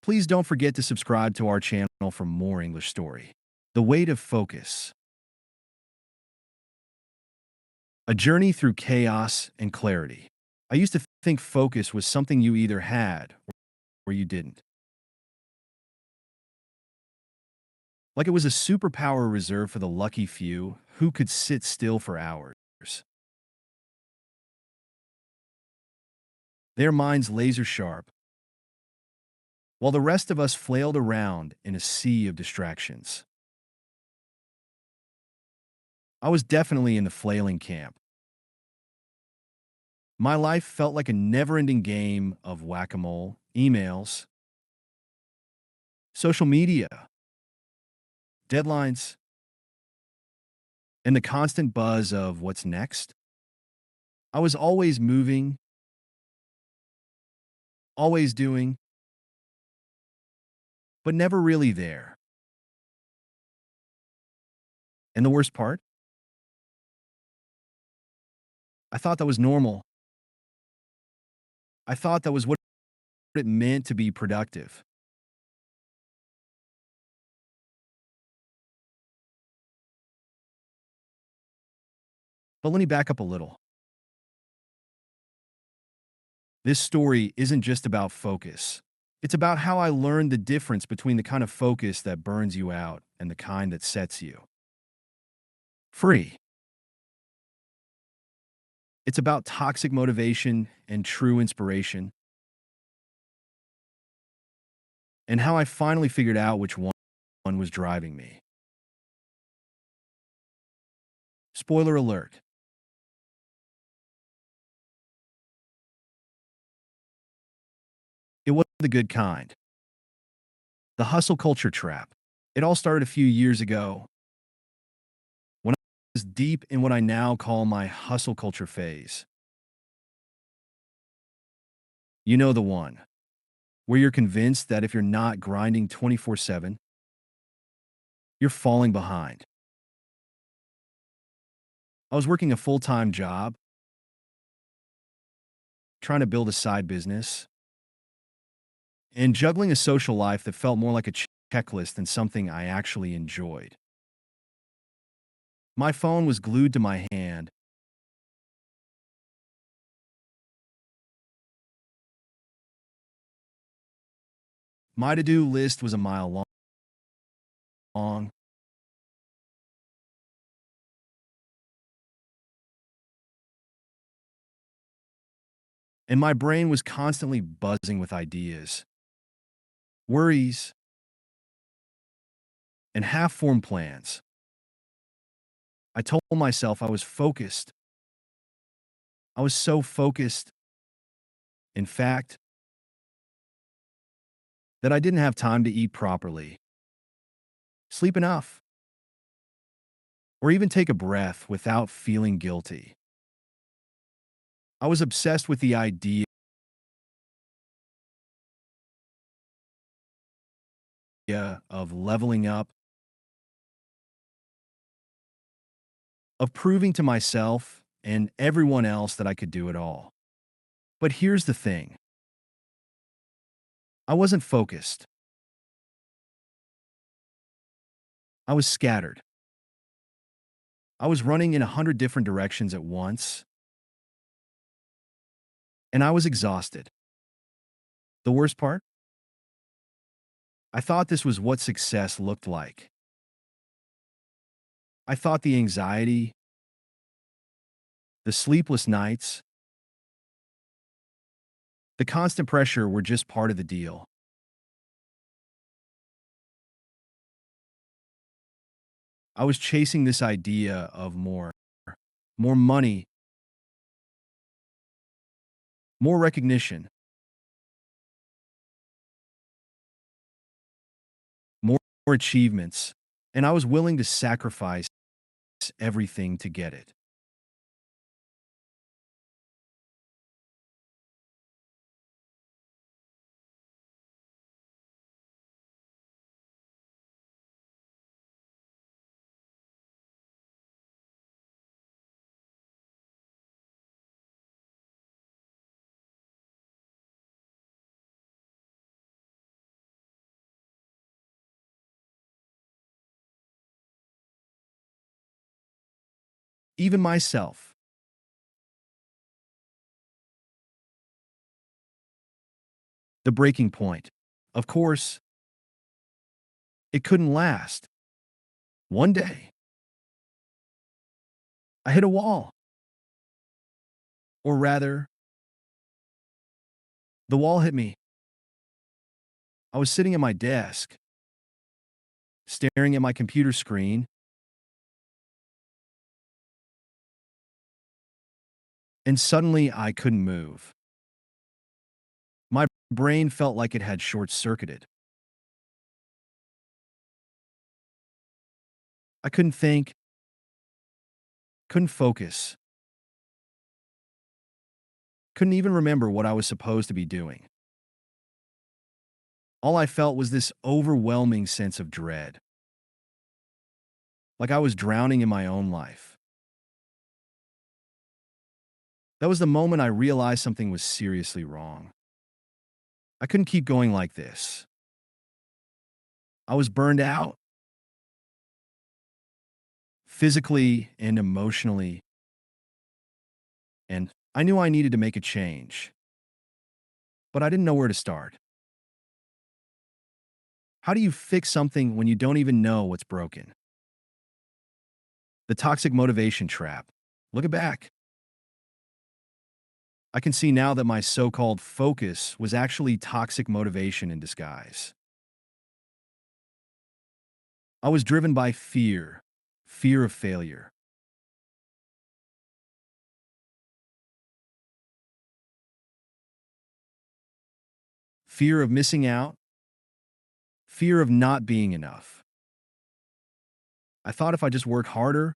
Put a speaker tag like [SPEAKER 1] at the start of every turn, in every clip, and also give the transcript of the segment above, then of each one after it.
[SPEAKER 1] Please don't forget to subscribe to our channel for more English story. The Weight of Focus. A journey through chaos and clarity. I used to think focus was something you either had or you didn't. Like it was a superpower reserved for the lucky few who could sit still for hours. Their minds laser sharp, while the rest of us flailed around in a sea of distractions. I was definitely in the flailing camp. My life felt like a never-ending game of whack-a-mole, emails, social media, deadlines, and the constant buzz of what's next. I was always moving, always doing, but never really there. And the worst part? I thought that was normal. I thought that was what it meant to be productive. But let me back up a little. This story isn't just about focus. It's about how I learned the difference between the kind of focus that burns you out and the kind that sets you free. It's about toxic motivation and true inspiration, and how I finally figured out which one was driving me. Spoiler alert. It wasn't the good kind. The hustle culture trap. It all started a few years ago when I was deep in what I now call my hustle culture phase. You know the one, where you're convinced that if you're not grinding 24/7, you're falling behind. I was working a full-time job, trying to build a side business, and juggling a social life that felt more like a checklist than something I actually enjoyed. My phone was glued to my hand. My to-do list was a mile long, and my brain was constantly buzzing with ideas, worries, and half-formed plans. I told myself I was focused. I was so focused, in fact, that I didn't have time to eat properly, sleep enough, or even take a breath without feeling guilty. I was obsessed with the idea of leveling up, of proving to myself and everyone else that I could do it all. But here's the thing. I wasn't focused. I was scattered. I was running in 100 different directions at once, and I was exhausted. The worst part? I thought this was what success looked like. I thought the anxiety, the sleepless nights, the constant pressure were just part of the deal. I was chasing this idea of more money, more recognition, more achievements, and I was willing to sacrifice everything to get it. even myself. The breaking point. Of course, it couldn't last. One day, I hit a wall. Or rather, the wall hit me. I was sitting at my desk, staring at my computer screen, and suddenly I couldn't move. My brain felt like it had short circuited. I couldn't think, couldn't focus, couldn't even remember what I was supposed to be doing. All I felt was this overwhelming sense of dread, like I was drowning in my own life. That was the moment I realized something was seriously wrong. I couldn't keep going like this. I was burned out, physically and emotionally, and I knew I needed to make a change, but I didn't know where to start. How do you fix something when you don't even know what's broken? The toxic motivation trap. Looking back, I can see now that my so-called focus was actually toxic motivation in disguise. I was driven by fear, fear of failure, fear of missing out, fear of not being enough. I thought if I just work harder,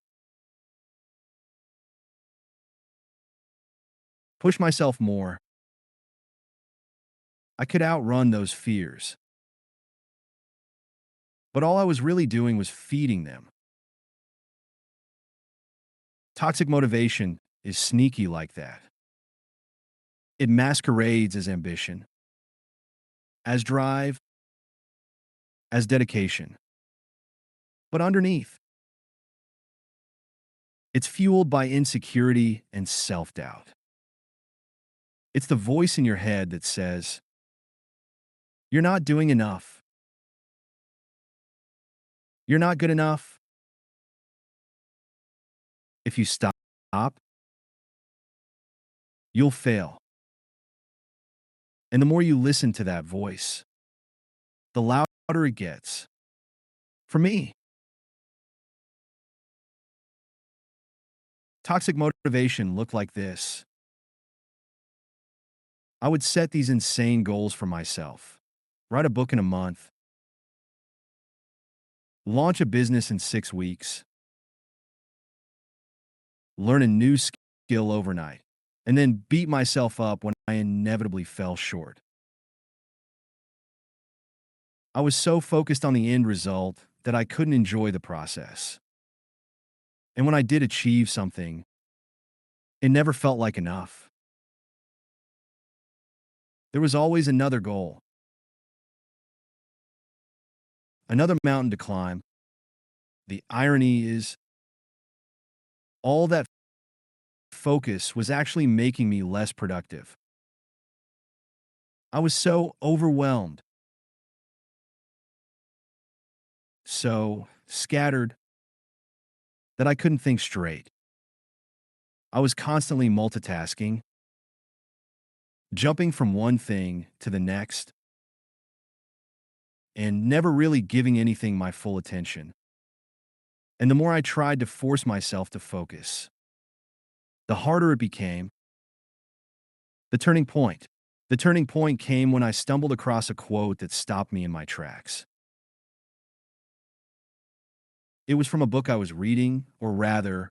[SPEAKER 1] push myself more, I could outrun those fears. But all I was really doing was feeding them. Toxic motivation is sneaky like that. It masquerades as ambition, as drive, as dedication. But underneath, it's fueled by insecurity and self-doubt. It's the voice in your head that says, you're not doing enough. You're not good enough. If you stop, you'll fail. And the more you listen to that voice, the louder it gets. For me, toxic motivation looked like this. I would set these insane goals for myself. Write a book in a month. Launch a business in 6 weeks. Learn a new skill overnight. And then beat myself up when I inevitably fell short. I was so focused on the end result that I couldn't enjoy the process. And when I did achieve something, it never felt like enough. There was always another goal, another mountain to climb. The irony is, all that focus was actually making me less productive. I was so overwhelmed, so scattered, that I couldn't think straight. I was constantly multitasking, jumping from one thing to the next, and never really giving anything my full attention. And the more I tried to force myself to focus, the harder it became. The turning point. The turning point came when I stumbled across a quote that stopped me in my tracks. It was from a book I was reading, or rather,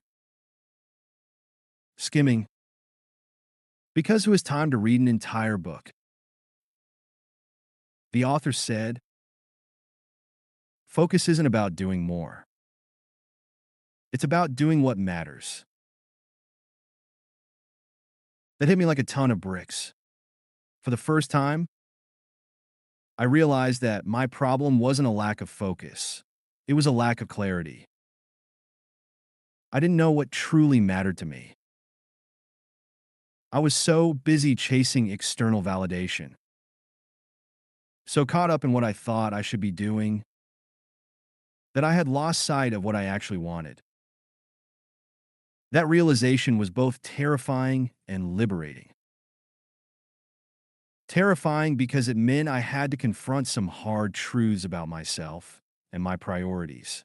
[SPEAKER 1] skimming, because it was time to read an entire book. The author said, focus isn't about doing more. It's about doing what matters. That hit me like a ton of bricks. For the first time, I realized that my problem wasn't a lack of focus. It was a lack of clarity. I didn't know what truly mattered to me. I was so busy chasing external validation, so caught up in what I thought I should be doing, that I had lost sight of what I actually wanted. That realization was both terrifying and liberating. Terrifying because it meant I had to confront some hard truths about myself and my priorities.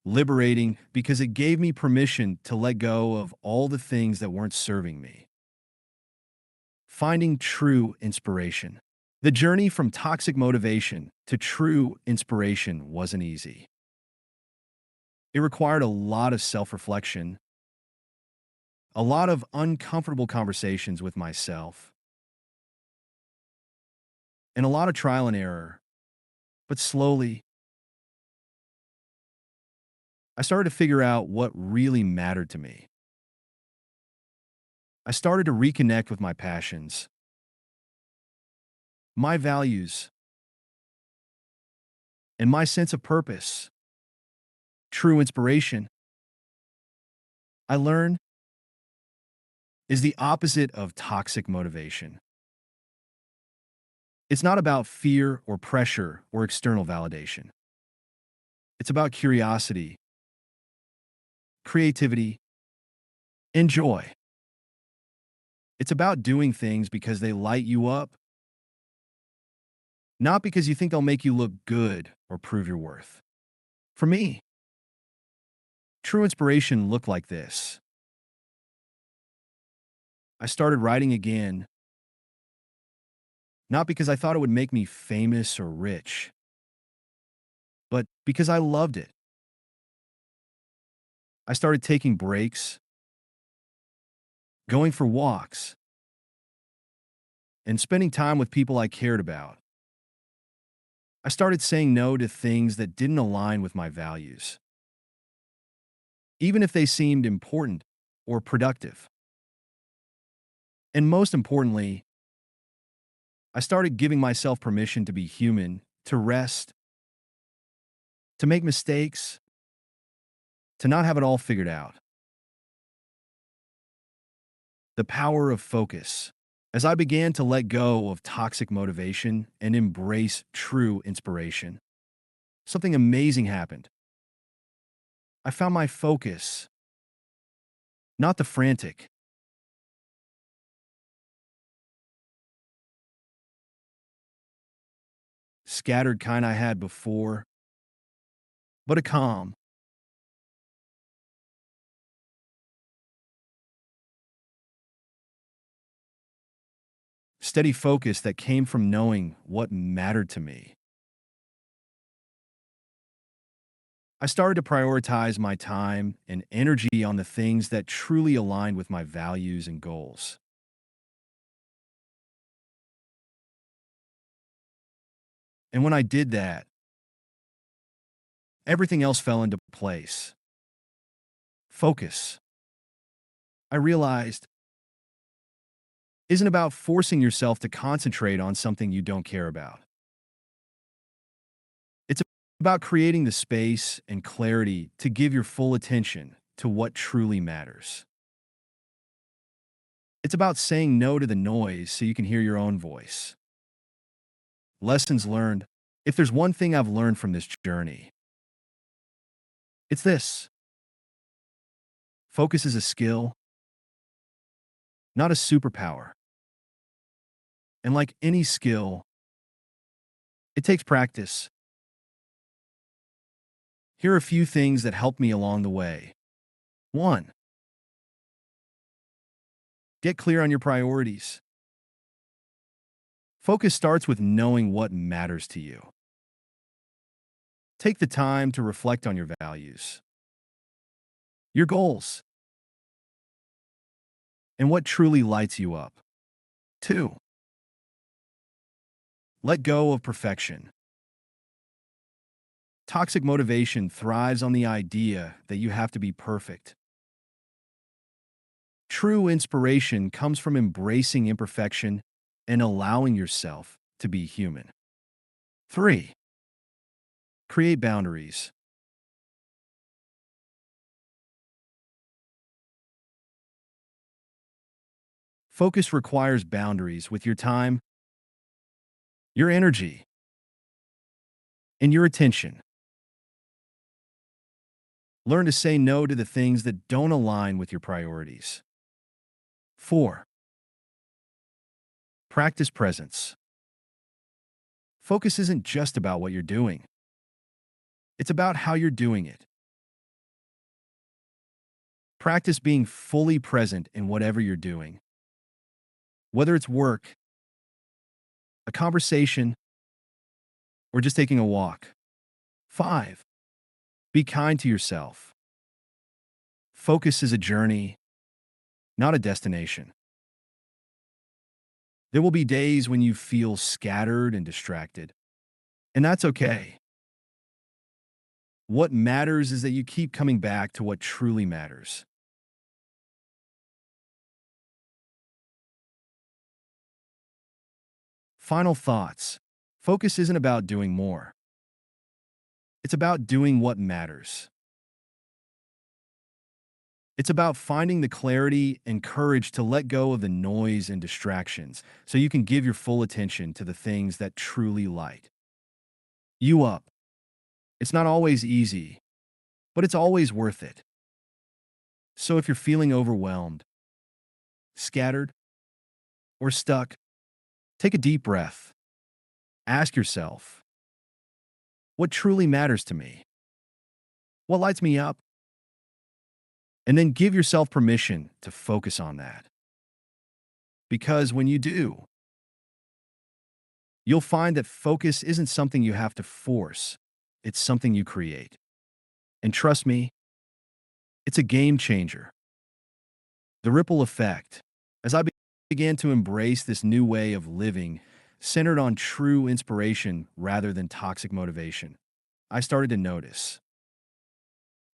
[SPEAKER 1] Liberating because it gave me permission to let go of all the things that weren't serving me. Finding true inspiration. The journey from toxic motivation to true inspiration wasn't easy. It required a lot of self reflection, a lot of uncomfortable conversations with myself, and a lot of trial and error. But slowly, I started to figure out what really mattered to me. I started to reconnect with my passions, my values, and my sense of purpose. True inspiration, I learned, is the opposite of toxic motivation. It's not about fear or pressure or external validation. It's about curiosity, creativity, and joy. It's about doing things because they light you up, not because you think they'll make you look good or prove your worth. For me, true inspiration looked like this. I started writing again, not because I thought it would make me famous or rich, but because I loved it. I started taking breaks, going for walks, and spending time with people I cared about. I started saying no to things that didn't align with my values, even if they seemed important or productive. And most importantly, I started giving myself permission to be human, to rest, to make mistakes, to not have it all figured out. The power of focus. As I began to let go of toxic motivation and embrace true inspiration, something amazing happened. I found my focus, not the frantic, scattered kind I had before, but a calm, steady focus that came from knowing what mattered to me. I started to prioritize my time and energy on the things that truly aligned with my values and goals. And when I did that, everything else fell into place. Focus, I realized, isn't about forcing yourself to concentrate on something you don't care about. It's about creating the space and clarity to give your full attention to what truly matters. It's about saying no to the noise so you can hear your own voice. Lessons learned. If there's one thing I've learned from this journey, it's this: focus is a skill, not a superpower. And like any skill, it takes practice. Here are a few things that helped me along the way. 1. Get clear on your priorities. Focus starts with knowing what matters to you. Take the time to reflect on your values, your goals, and what truly lights you up. 2. Let go of perfection. Toxic motivation thrives on the idea that you have to be perfect. True inspiration comes from embracing imperfection and allowing yourself to be human. 3. Create boundaries. Focus requires boundaries with your time, your energy, and your attention. Learn to say no to the things that don't align with your priorities. 4. Practice presence. Focus isn't just about what you're doing. It's about how you're doing it. Practice being fully present in whatever you're doing. Whether it's work, a conversation, or just taking a walk. 5. Be kind to yourself. Focus is a journey, not a destination. There will be days when you feel scattered and distracted, and that's okay. What matters is that you keep coming back to what truly matters. Final thoughts. Focus isn't about doing more. It's about doing what matters. It's about finding the clarity and courage to let go of the noise and distractions so you can give your full attention to the things that truly light you up. It's not always easy, but it's always worth it. So if you're feeling overwhelmed, scattered, or stuck, take a deep breath. Ask yourself, what truly matters to me? What lights me up? And then give yourself permission to focus on that. Because when you do, you'll find that focus isn't something you have to force, it's something you create. And trust me, it's a game changer. The ripple effect. As I began to embrace this new way of living, centered on true inspiration rather than toxic motivation, I started to notice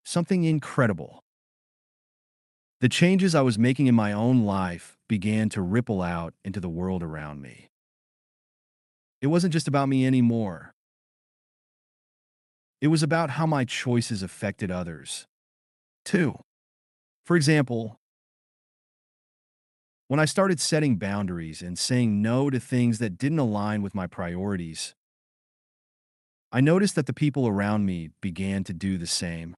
[SPEAKER 1] something incredible. The changes I was making in my own life began to ripple out into the world around me. It wasn't just about me anymore. It was about how my choices affected others, too. For example, when I started setting boundaries and saying no to things that didn't align with my priorities, I noticed that the people around me began to do the same.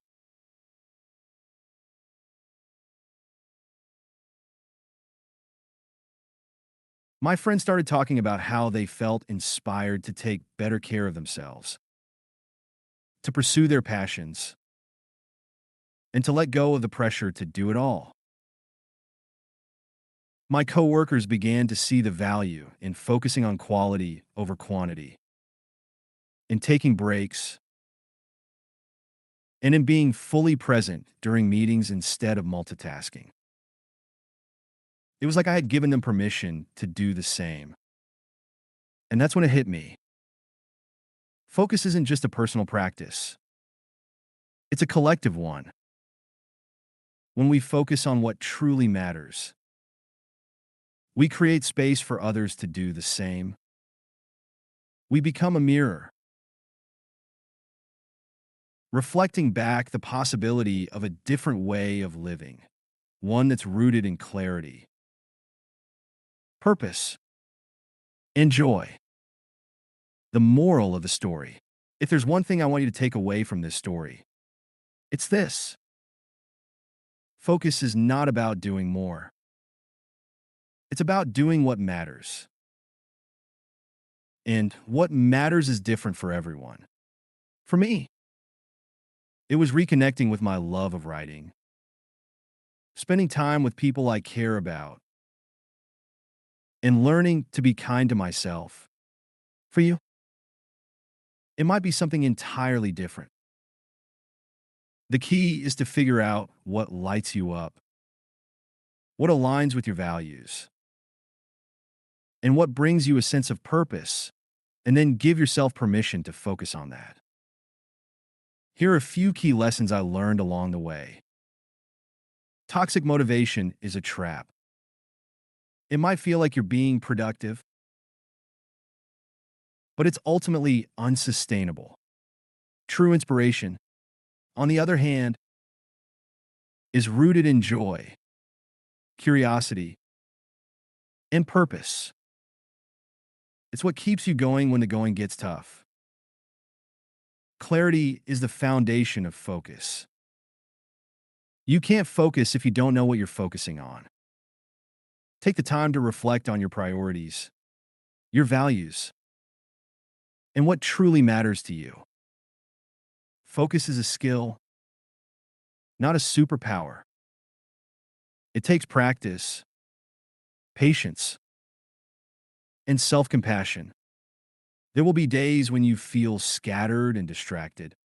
[SPEAKER 1] My friends started talking about how they felt inspired to take better care of themselves, to pursue their passions, and to let go of the pressure to do it all. My coworkers began to see the value in focusing on quality over quantity, in taking breaks, and in being fully present during meetings instead of multitasking. It was like I had given them permission to do the same. And that's when it hit me. Focus isn't just a personal practice, it's a collective one. When we focus on what truly matters, we create space for others to do the same. We become a mirror, reflecting back the possibility of a different way of living, one that's rooted in clarity, purpose, and joy. The moral of the story. If there's one thing I want you to take away from this story, it's this. Focus is not about doing more. It's about doing what matters. And what matters is different for everyone. For me, it was reconnecting with my love of writing, spending time with people I care about, and learning to be kind to myself. For you, it might be something entirely different. The key is to figure out what lights you up, what aligns with your values, and what brings you a sense of purpose, and then give yourself permission to focus on that. Here are a few key lessons I learned along the way. Toxic motivation is a trap. It might feel like you're being productive, but it's ultimately unsustainable. True inspiration, on the other hand, is rooted in joy, curiosity, and purpose. It's what keeps you going when the going gets tough. Clarity is the foundation of focus. You can't focus if you don't know what you're focusing on. Take the time to reflect on your priorities, your values, and what truly matters to you. Focus is a skill, not a superpower. It takes practice, patience, and self compassion. There will be days when you feel scattered and distracted,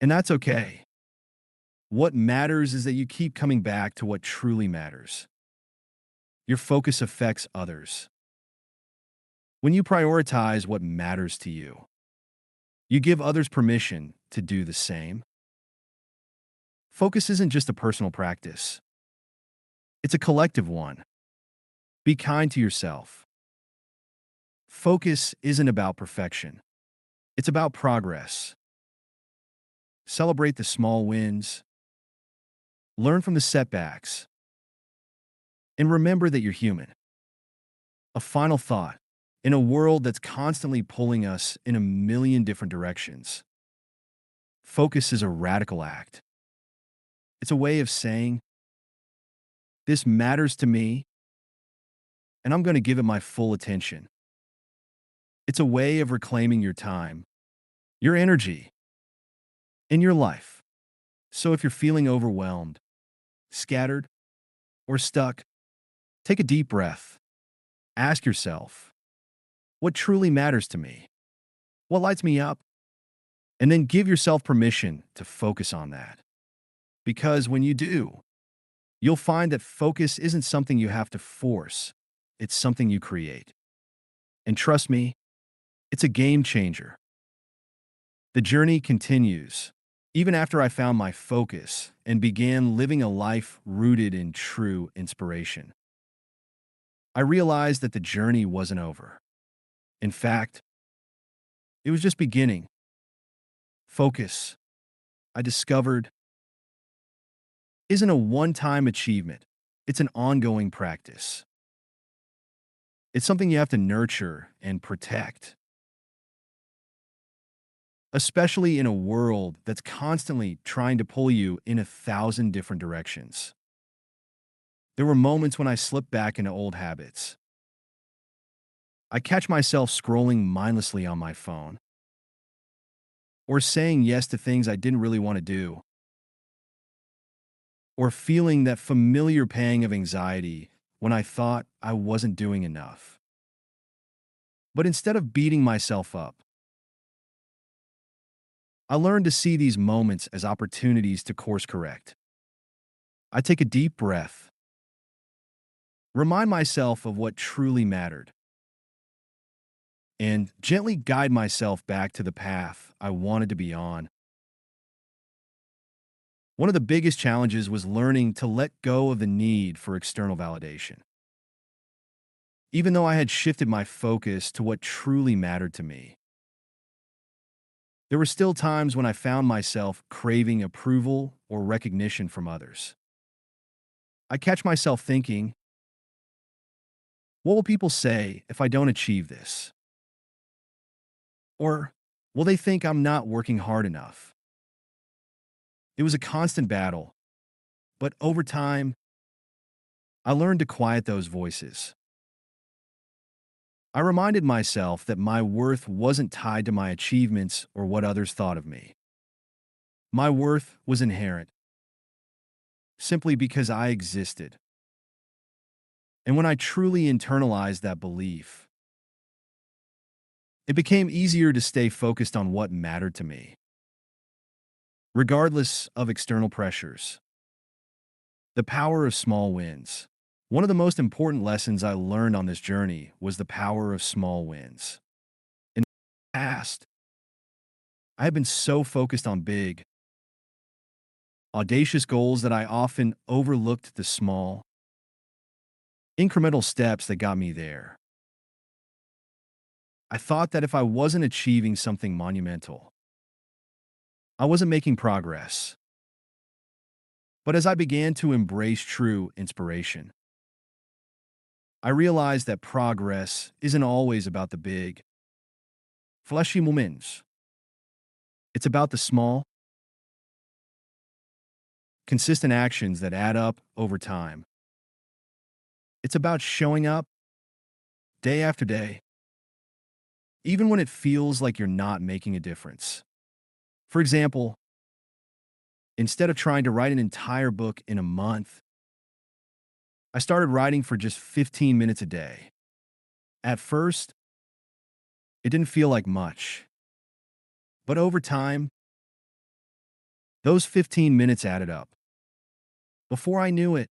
[SPEAKER 1] and that's okay. What matters is that you keep coming back to what truly matters. Your focus affects others. When you prioritize what matters to you, you give others permission to do the same. Focus isn't just a personal practice, it's a collective one. Be kind to yourself. Focus isn't about perfection, it's about progress. Celebrate the small wins, learn from the setbacks, and remember that you're human. A final thought: in a world that's constantly pulling us in a million different directions, focus is a radical act. It's a way of saying, this matters to me, and I'm going to give it my full attention. It's a way of reclaiming your time, your energy, and your life. So if you're feeling overwhelmed, scattered, or stuck, take a deep breath. Ask yourself, what truly matters to me? What lights me up? And then give yourself permission to focus on that. Because when you do, you'll find that focus isn't something you have to force, it's something you create. And trust me, it's a game changer. The journey continues. Even after I found my focus and began living a life rooted in true inspiration, I realized that the journey wasn't over. In fact, it was just beginning. Focus, I discovered, isn't a one-time achievement. It's an ongoing practice. It's something you have to nurture and protect, especially in a world that's constantly trying to pull you in 1,000 different directions. There were moments when I slipped back into old habits. I catch myself scrolling mindlessly on my phone or saying yes to things I didn't really want to do, or feeling that familiar pang of anxiety when I thought I wasn't doing enough. But instead of beating myself up, I learned to see these moments as opportunities to course correct. I take a deep breath, remind myself of what truly mattered, and gently guide myself back to the path I wanted to be on. One of the biggest challenges was learning to let go of the need for external validation. Even though I had shifted my focus to what truly mattered to me, there were still times when I found myself craving approval or recognition from others. I catch myself thinking, what will people say if I don't achieve this? Or will they think I'm not working hard enough? It was a constant battle, but over time, I learned to quiet those voices. I reminded myself that my worth wasn't tied to my achievements or what others thought of me. My worth was inherent, simply because I existed. And when I truly internalized that belief, it became easier to stay focused on what mattered to me, regardless of external pressures. The power of small wins. One of the most important lessons I learned on this journey was the power of small wins. In the past, I had been so focused on big, audacious goals that I often overlooked the small, incremental steps that got me there. I thought that if I wasn't achieving something monumental, I wasn't making progress. But as I began to embrace true inspiration, I realized that progress isn't always about the big, fleshy moments. It's about the small, consistent actions that add up over time. It's about showing up day after day, even when it feels like you're not making a difference. For example, instead of trying to write an entire book in a month, I started writing for just 15 minutes a day. At first, it didn't feel like much, but over time, those 15 minutes added up. Before I knew it,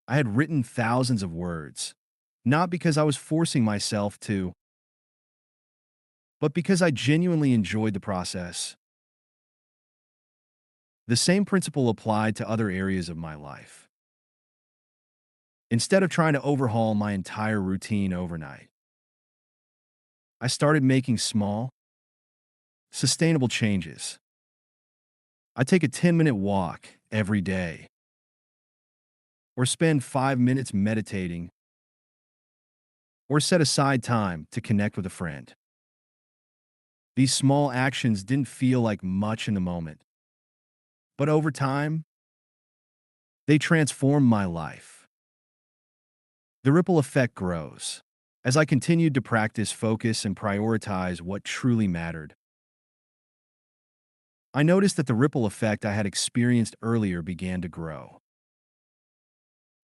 [SPEAKER 1] I had written thousands of words, not because I was forcing myself to, but because I genuinely enjoyed the process. The same principle applied to other areas of my life. Instead of trying to overhaul my entire routine overnight, I started making small, sustainable changes. I take a 10-minute walk every day, or spend 5 minutes meditating, or set aside time to connect with a friend. These small actions didn't feel like much in the moment, but over time, they transform my life. The ripple effect grows. As I continued to practice focus and prioritize what truly mattered, I noticed that the ripple effect I had experienced earlier began to grow.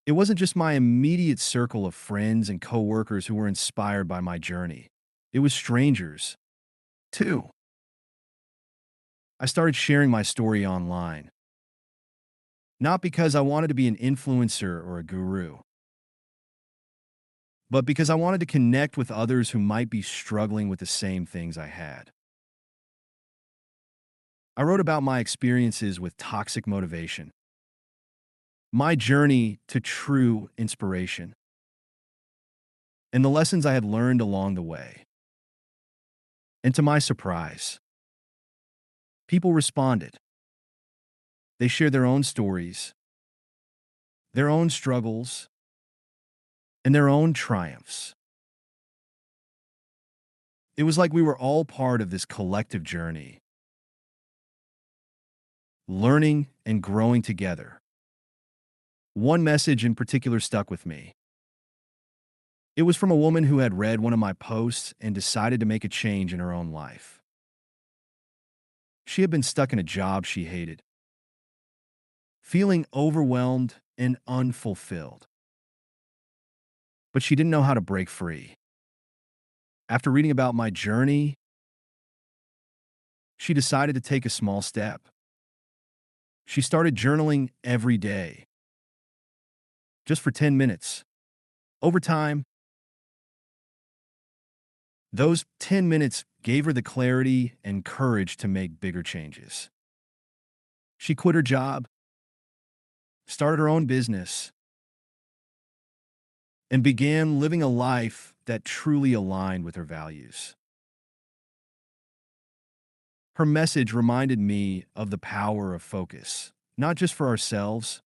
[SPEAKER 1] It wasn't just my immediate circle of friends and coworkers who were inspired by my journey. It was strangers, too. I started sharing my story online, not because I wanted to be an influencer or a guru, but because I wanted to connect with others who might be struggling with the same things I had. I wrote about my experiences with toxic motivation, my journey to true inspiration, and the lessons I had learned along the way. And to my surprise, people responded. They shared their own stories, their own struggles, and their own triumphs. It was like we were all part of this collective journey, learning and growing together. One message in particular stuck with me. It was from a woman who had read one of my posts and decided to make a change in her own life. She had been stuck in a job she hated, feeling overwhelmed and unfulfilled, but she didn't know how to break free. After reading about my journey, she decided to take a small step. She started journaling every day, just for 10 minutes. Over time, those 10 minutes gave her the clarity and courage to make bigger changes. She quit her job, started her own business, and began living a life that truly aligned with her values. Her message reminded me of the power of focus, not just for ourselves,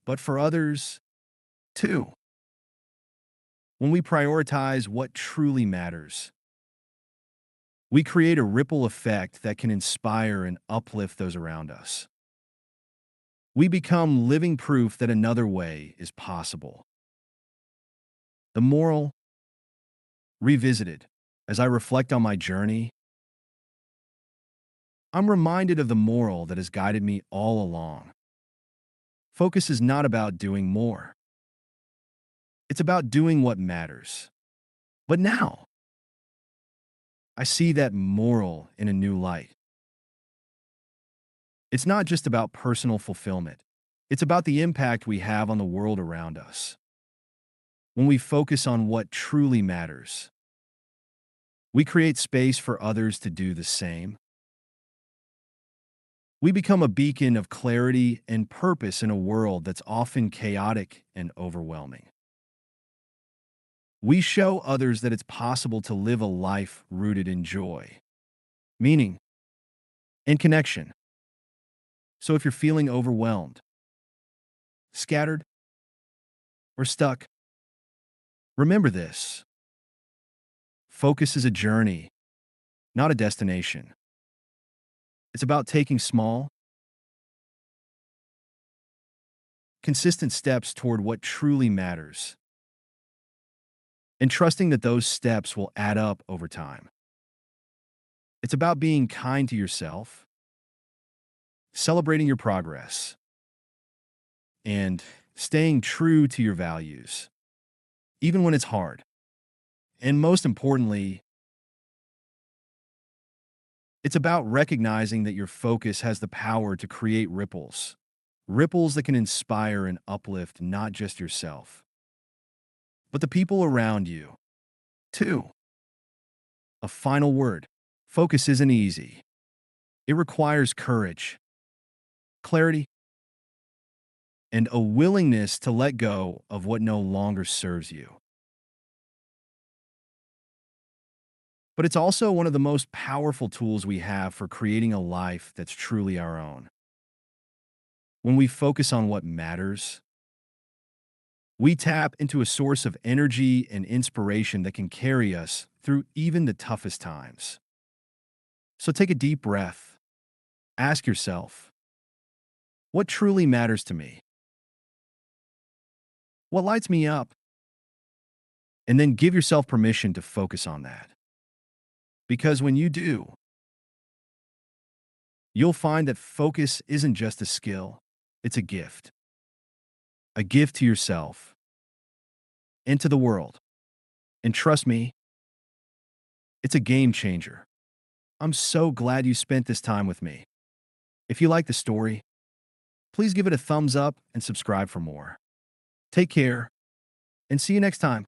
[SPEAKER 1] but for others too. When we prioritize what truly matters, we create a ripple effect that can inspire and uplift those around us. We become living proof that another way is possible. The moral, revisited. As I reflect on my journey, I'm reminded of the moral that has guided me all along. Focus is not about doing more. It's about doing what matters. But now, I see that moral in a new light. It's not just about personal fulfillment. It's about the impact we have on the world around us. When we focus on what truly matters, we create space for others to do the same. We become a beacon of clarity and purpose in a world that's often chaotic and overwhelming. We show others that it's possible to live a life rooted in joy, meaning, and connection. So if you're feeling overwhelmed, scattered, or stuck. Remember this: focus is a journey, not a destination. It's about taking small, consistent steps toward what truly matters and trusting that those steps will add up over time. It's about being kind to yourself, celebrating your progress, and staying true to your values, even when it's hard. And most importantly, it's about recognizing that your focus has the power to create ripples, ripples that can inspire and uplift not just yourself, but the people around you, too. A final word: focus isn't easy. It requires courage, clarity, and a willingness to let go of what no longer serves you. But it's also one of the most powerful tools we have for creating a life that's truly our own. When we focus on what matters, we tap into a source of energy and inspiration that can carry us through even the toughest times. So take a deep breath. Ask yourself, what truly matters to me? What lights me up? And then give yourself permission to focus on that. Because when you do, you'll find that focus isn't just a skill, it's a gift to yourself and to the world. And trust me, it's a game changer. I'm so glad you spent this time with me. If you like the story, please give it a thumbs up and subscribe for more. Take care, and see you next time.